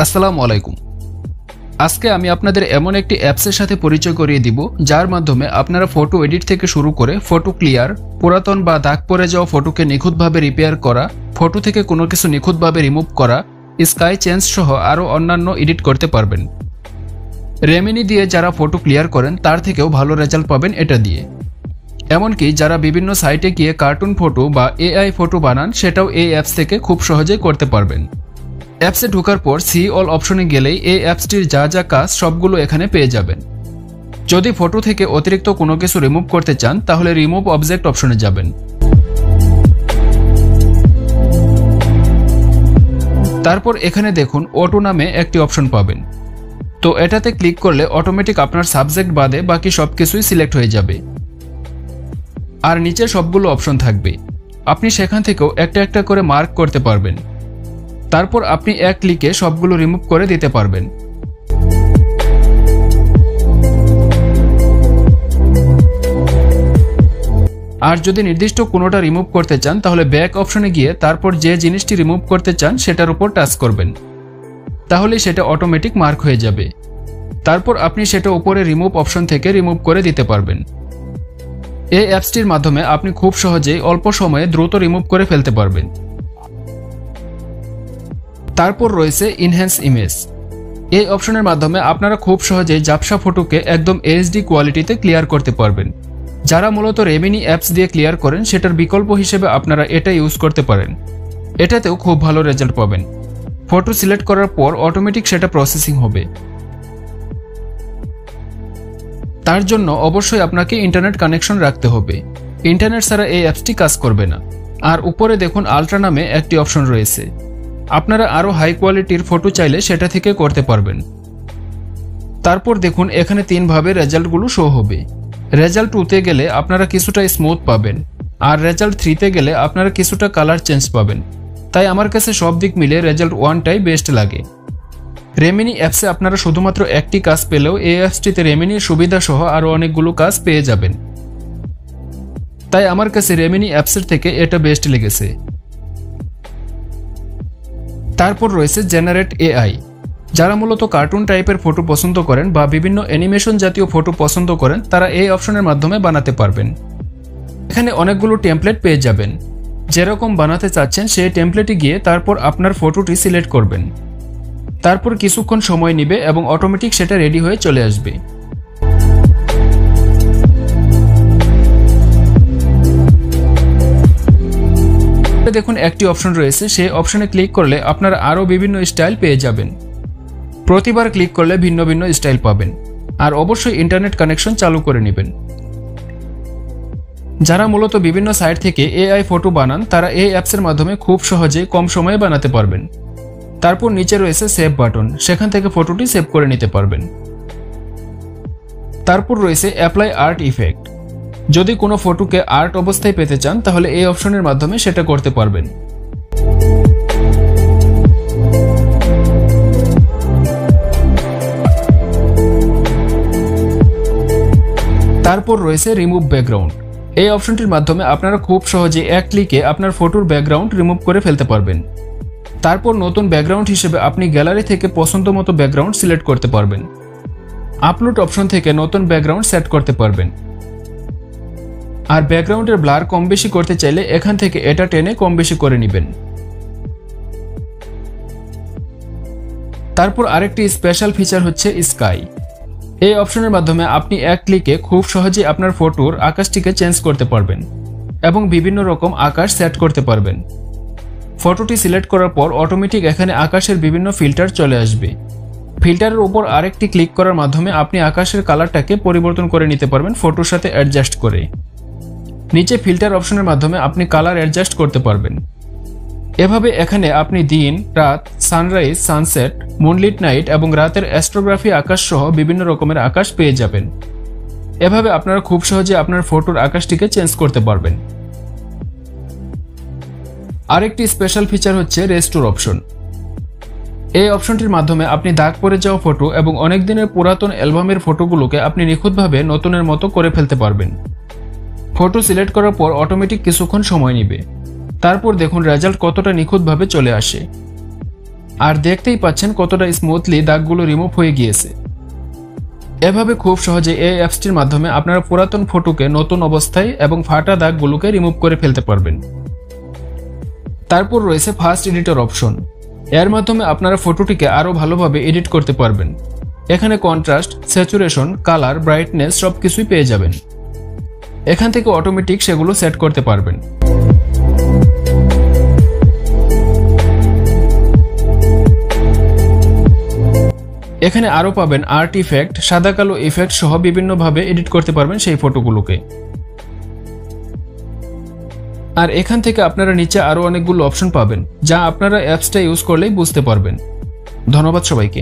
আসসালামু আলাইকুম। আজকে আমি আপনাদের এমন একটি অ্যাপসের সাথে পরিচয় করিয়ে দিব যার মাধ্যমে আপনারা ফটো এডিট থেকে শুরু করে ফটো ক্লিয়ার, পুরাতন বা দাগ পড়ে যাওয়া ফটোকে নিখুঁতভাবে রিপেয়ার করা, ফটো থেকে কোনো কিছু নিখুঁতভাবে রিমুভ করা, স্কাই চেঞ্জ সহ আরও অন্যান্য এডিট করতে পারবেন। রেমিনি দিয়ে যারা ফটো ক্লিয়ার করেন তার থেকেও ভালো রেজাল্ট পাবেন এটা দিয়ে। এমনকি যারা বিভিন্ন সাইটে গিয়ে কার্টুন ফটো বা এআই ফটো বানান সেটাও এই অ্যাপস থেকে খুব সহজেই করতে পারবেন। অ্যাপসে ঢোকার পর সি অল অপশনে গেলেই এই অ্যাপসটির যা যা কাজ সবগুলো এখানে পেয়ে যাবেন। যদি ফটো থেকে অতিরিক্ত কোনো কিছু রিমুভ করতে চান তাহলে রিমুভ অবজেক্ট অপশনে যাবেন। তারপর এখানে দেখুন অটো নামে একটি অপশন পাবেন। তো এটাতে ক্লিক করলে অটোমেটিক আপনার সাবজেক্ট বাদে বাকি সবকিছুই সিলেক্ট হয়ে যাবে। আর নিচে সবগুলো অপশন থাকবে, আপনি সেখান থেকেও একটা একটা করে মার্ক করতে পারবেন। তারপর আপনি এক ক্লিকে সবগুলো রিমুভ করে দিতে পারবেন। আর যদি নির্দিষ্ট কোনোটা রিমুভ করতে চান তাহলে ব্যাক অপশনে গিয়ে তারপর যে জিনিসটি রিমুভ করতে চান সেটার উপর টাচ করবেন, তাহলে সেটা অটোমেটিক মার্ক হয়ে যাবে। তারপর আপনি সেটা উপরে রিমুভ অপশন থেকে রিমুভ করে দিতে পারবেন। এই অ্যাপসটির মাধ্যমে আপনি খুব সহজেই অল্প সময়ে দ্রুত রিমুভ করে ফেলতে পারবেন। তারপর রয়েছে ইনহ্যান্স ইমেজ। এই অপশনের মাধ্যমে আপনারা খুব সহজেই ঝাপসা ফটোকে একদম এইচডি কোয়ালিটিতে ক্লিয়ার করতে পারবেন। যারা মূলত রেমিনি অ্যাপস দিয়ে ক্লিয়ার করেন সেটার বিকল্প হিসেবে আপনারা এটা ইউজ করতে পারেন। এটাতেও খুব ভালো রেজাল্ট পাবেন। ফটো সিলেক্ট করার পর অটোমেটিক সেটা প্রসেসিং হবে। তার জন্য অবশ্যই আপনাকে ইন্টারনেট কানেকশন রাখতে হবে। ইন্টারনেট ছাড়া এই অ্যাপসটি কাজ করবে না। আর উপরে দেখুন আলট্রা নামে একটি অপশন রয়েছে, আপনারা আরও হাই কোয়ালিটির ফটো চাইলে সেটা থেকে করতে পারবেন। তারপর দেখুন এখানে তিনভাবে রেজাল্টগুলো শো হবে। রেজাল্ট 2তে গেলে আপনারা কিছুটা স্মুথ পাবেন, আর রেজাল্ট 3তে গেলে আপনারা কিছুটা কালার চেঞ্জ পাবেন। তাই আমার কাছে সব দিক মিলে রেজাল্ট 1টাই বেস্ট লাগে। রেমিনি অ্যাপসে আপনারা শুধুমাত্র একটি কাজ পেলেও এই অ্যাপসটিতে রেমিনির সুবিধা সহ আরও অনেকগুলো কাজ পেয়ে যাবেন। তাই আমার কাছে রেমিনি অ্যাপসের থেকে এটা বেস্ট লেগেছে। তারপর রয়েছে জেনারেট এআই। যারা মূলত কার্টুন টাইপের ফটো পছন্দ করেন বা বিভিন্ন অ্যানিমেশন জাতীয় ফটো পছন্দ করেন তারা এই অপশনের মাধ্যমে বানাতে পারবেন। এখানে অনেকগুলো টেমপ্লেট পেয়ে যাবেন। যেরকম বানাতে চাচ্ছেন সেই টেমপ্লেটে গিয়ে তারপর আপনার ফটোটি সিলেক্ট করবেন। তারপর কিছুক্ষণ সময় নেবে এবং অটোমেটিক সেটা রেডি হয়ে চলে আসবে। দেখুন একটি অপশন রয়েছে, সেই অপশনে ক্লিক করলে আপনারা আরও বিভিন্ন স্টাইল পেয়ে যাবেন। প্রতিবার ক্লিক করলে ভিন্ন ভিন্ন স্টাইল পাবেন। আর অবশ্যই ইন্টারনেট কানেকশন চালু করে নেবেন। যারা মূলত বিভিন্ন সাইট থেকে এআই ফটো বানান তারা এই অ্যাপসের মাধ্যমে খুব সহজে কম সময়ে বানাতে পারবেন। তারপর নিচে রয়েছে সেভ বাটন, সেখান থেকে ফটোটি সেভ করে নিতে পারবেন। তারপর রয়েছে অ্যাপ্লাই আর্ট ইফেক্ট। যদি কোনো ফটোকে আর্ট অবস্থায় পেতে চান তাহলে এই অপশনের মাধ্যমে সেটা করতে পারবেন। তারপর রয়েছে রিমুভ ব্যাকগ্রাউন্ড। এই অপশনটির মাধ্যমে আপনারা খুব সহজে এক ক্লিকে আপনার ফটোর ব্যাকগ্রাউন্ড রিমুভ করে ফেলতে পারবেন। তারপর নতুন ব্যাকগ্রাউন্ড হিসেবে আপনি গ্যালারি থেকে পছন্দ মতো ব্যাকগ্রাউন্ড সিলেক্ট করতে পারবেন। আপলোড অপশন থেকে নতুন ব্যাকগ্রাউন্ড সেট করতে পারবেন। আর ব্যাকগ্রাউন্ডের ব্লার কম বেশি করতে চাইলে এখান থেকে এটা টেনে কম বেশি করে নেবেন। তারপর আরেকটি স্পেশাল ফিচার হচ্ছে স্কাই। এই অপশনের মাধ্যমে আপনি এক ক্লিকে খুব সহজে আপনার ফটোর আকাশটিকে চেঞ্জ করতে পারবেন এবং বিভিন্ন রকম আকাশ সেট করতে পারবেন। ফটোটি সিলেক্ট করার পর অটোমেটিক এখানে আকাশের বিভিন্ন ফিল্টার চলে আসবে। ফিল্টারের উপর আরেকটি ক্লিক করার মাধ্যমে আপনি আকাশের কালারটাকে পরিবর্তন করে নিতে পারবেন ফটোর সাথে অ্যাডজাস্ট করে। নিচে ফিল্টার অপশনের মাধ্যমে আপনি কালার অ্যাডজাস্ট করতে পারবেন। এভাবে এখানে আপনি দিন, রাত, সানরাইজ, সানসেট, মুনলিট নাইট এবং রাতের অ্যাস্ট্রোগ্রাফি আকাশ সহ বিভিন্ন রকমের আকাশ পেয়ে যাবেন। এভাবে আপনারা খুব সহজে আপনার ফটোর আকাশটিকে চেঞ্জ করতে পারবেন। আরেকটি স্পেশাল ফিচার হচ্ছে রেস্টোর অপশন। এই অপশনটির মাধ্যমে আপনি দাগ পড়ে যাওয়া ফটো এবং অনেক দিনের পুরাতন অ্যালবামের ফটোগুলোকে আপনি নিখুঁতভাবে নতুনের মতো করে ফেলতে পারবেন। ফটো সিলেক্ট করার পর অটোমেটিক কিছুক্ষণ সময় নেবে। তারপর দেখুন রেজাল্ট কতটা নিখুঁতভাবে চলে আসে। আর দেখতেই পাচ্ছেন কতটা স্মুথলি দাগগুলো রিমুভ হয়ে গিয়েছে। এভাবে খুব সহজে এই অ্যাপসটির মাধ্যমে আপনারা পুরাতন ফটোকে নতুন অবস্থায় এবং ফাটা দাগগুলোকে রিমুভ করে ফেলতে পারবেন। তারপর রয়েছে ফাস্ট এডিটর অপশন। এর মাধ্যমে আপনারা ফটোটিকে আরও ভালোভাবে এডিট করতে পারবেন। এখানে কন্ট্রাস্ট, স্যাচুরেশন, কালার, ব্রাইটনেস সবকিছুই পেয়ে যাবেন। এখান থেকে অটোমেটিক সেগুলো সেট করতে পারবেন। এখানে আরও পাবেন আর্ট ইফেক্ট, সাদা কালো ইফেক্ট সহ বিভিন্নভাবে এডিট করতে পারবেন সেই ফটোগুলোকে। আর এখান থেকে আপনারা নিচে আরও অনেকগুলো অপশন পাবেন, যা আপনারা অ্যাপসটা ইউজ করলেই বুঝতে পারবেন। ধন্যবাদ সবাইকে।